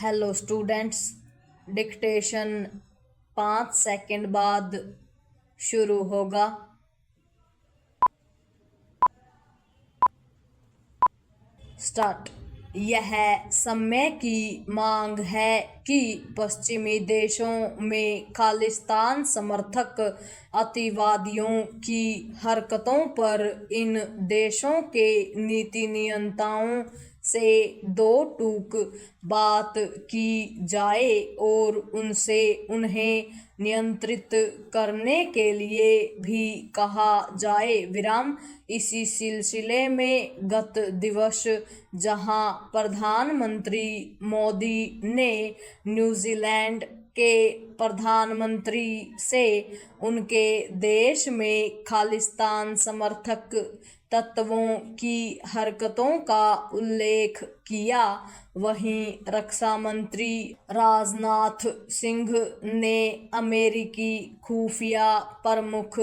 Hello students, dictation 5 second बाद शुरू होगा। स्टार्ट। यह समय की मांग है कि पश्चिमी देशों में खालिस्तान समर्थक अतिवादियों की हरकतों पर इन देशों के नीति नियंताओं से दो टूक बात की जाए और उनसे उन्हें नियंत्रित करने के लिए भी कहा जाए। विराम। इसी सिलसिले में गत दिवस जहां प्रधानमंत्री मोदी ने न्यूजीलैंड के प्रधानमंत्री से उनके देश में खालिस्तान समर्थक तत्वों की हरकतों का उल्लेख किया, वहीं रक्षा मंत्री राजनाथ सिंह ने अमेरिकी खुफिया प्रमुख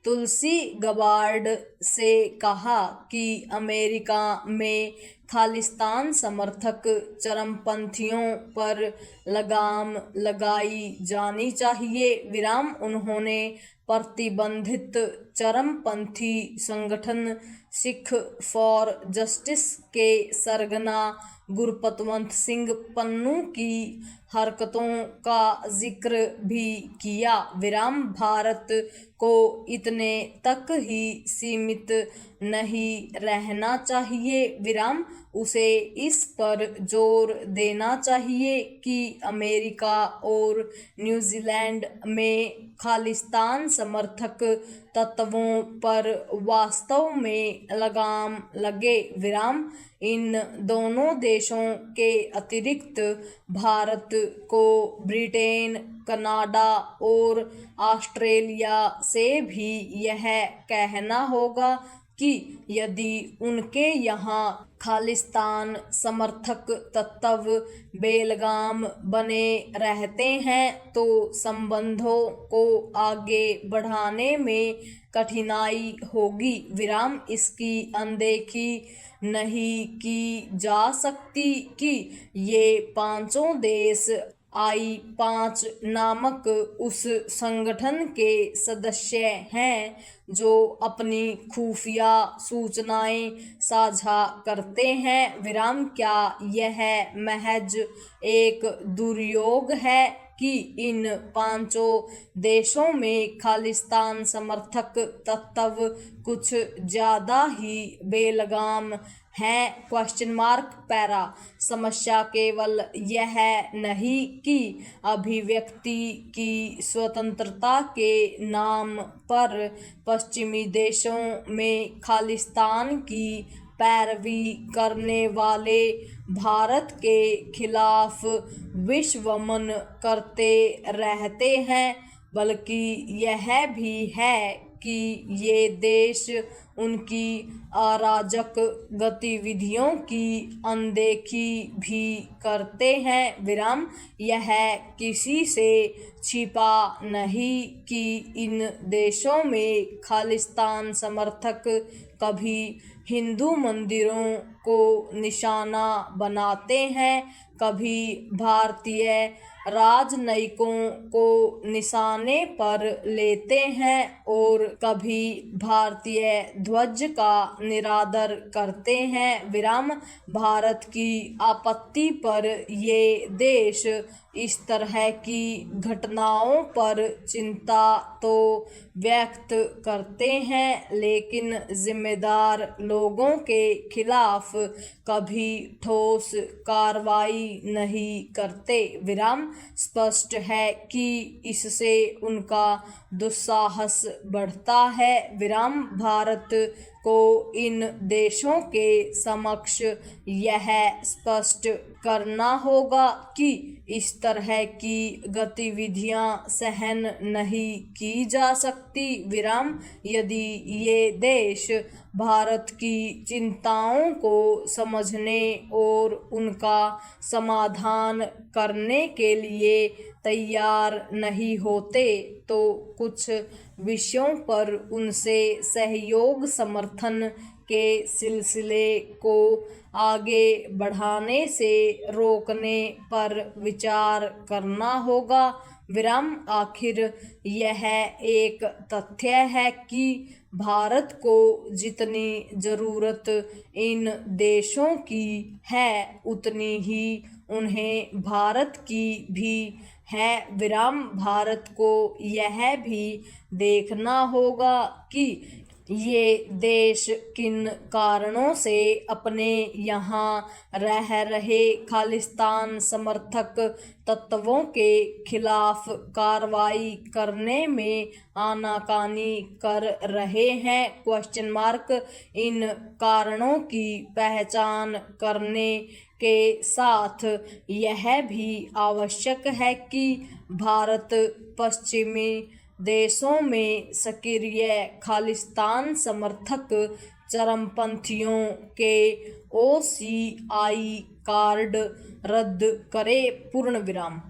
तुलसी गबार्ड से कहा कि अमेरिका में खालिस्तान समर्थक चरमपंथियों पर लगाम लगाई जानी चाहिए। विराम। उन्होंने प्रतिबंधित चरमपंथी संगठन सिख फॉर जस्टिस के सरगना गुरपतवंत सिंह पन्नू की हरकतों का जिक्र भी किया। विराम। भारत को इतने तक ही सीमित नहीं रहना चाहिए। विराम। उसे इस पर जोर देना चाहिए कि अमेरिका और न्यूजीलैंड में खालिस्तान समर्थक तत्वों पर वास्तव में लगाम लगे। विराम। इन दोनों देशों के अतिरिक्त भारत को ब्रिटेन, कनाडा और ऑस्ट्रेलिया से भी यह कहना होगा कि यदि उनके यहाँ खालिस्तान समर्थक तत्व बेलगाम बने रहते हैं तो संबंधों को आगे बढ़ाने में कठिनाई होगी। विराम। इसकी अनदेखी नहीं की जा सकती कि ये पांचों देश I-5 नामक उस संगठन के सदस्य हैं जो अपनी खुफिया सूचनाएं साझा करते हैं। विराम। क्या यह महज एक दुर्योग है कि इन पांचों देशों में खालिस्तान समर्थक तत्व कुछ ज्यादा ही बेलगाम हैं? पैरा। समस्या केवल यह नहीं कि अभिव्यक्ति की स्वतंत्रता के नाम पर पश्चिमी देशों में खालिस्तान की पैरवी करने वाले भारत के खिलाफ विश्वमन करते रहते हैं, बल्कि यह भी है कि ये देश उनकी अराजक गतिविधियों की अनदेखी भी करते हैं। विराम। यह किसी से छिपा नहीं कि इन देशों में खालिस्तान समर्थक कभी हिंदू मंदिरों को निशाना बनाते हैं, कभी भारतीय राजनयिकों को निशाने पर लेते हैं और कभी भारतीय ध्वज का निरादर करते हैं। विराम। भारत की आपत्ति पर ये देश इस तरह की घटनाओं पर चिंता तो व्यक्त करते हैं, लेकिन जिम्मेदार लोगों के खिलाफ कभी ठोस कार्रवाई नहीं करते। विराम। स्पष्ट है कि इससे उनका दुस्साहस बढ़ता है। विराम। भारत को इन देशों के समक्ष यह स्पष्ट करना होगा कि इस तरह की गतिविधियां सहन नहीं की जा सकती। विराम। यदि ये देश भारत की चिंताओं को समझने और उनका समाधान करने के लिए तैयार नहीं होते तो कुछ विषयों पर उनसे सहयोग समर्थन के सिलसिले को आगे बढ़ाने से रोकने पर विचार करना होगा। विराम। आखिर यह एक तथ्य है कि भारत को जितनी जरूरत इन देशों की है उतनी ही उन्हें भारत की भी है। विराम। भारत को यह भी देखना होगा कि ये देश किन कारणों से अपने यहाँ रह रहे खालिस्तान समर्थक तत्वों के खिलाफ कार्रवाई करने में आनाकानी कर रहे हैं। इन कारणों की पहचान करने के साथ यह भी आवश्यक है कि भारत पश्चिमी देशों में सक्रिय खालिस्तान समर्थक चरमपंथियों के OCI कार्ड रद्द करे। पूर्ण विराम।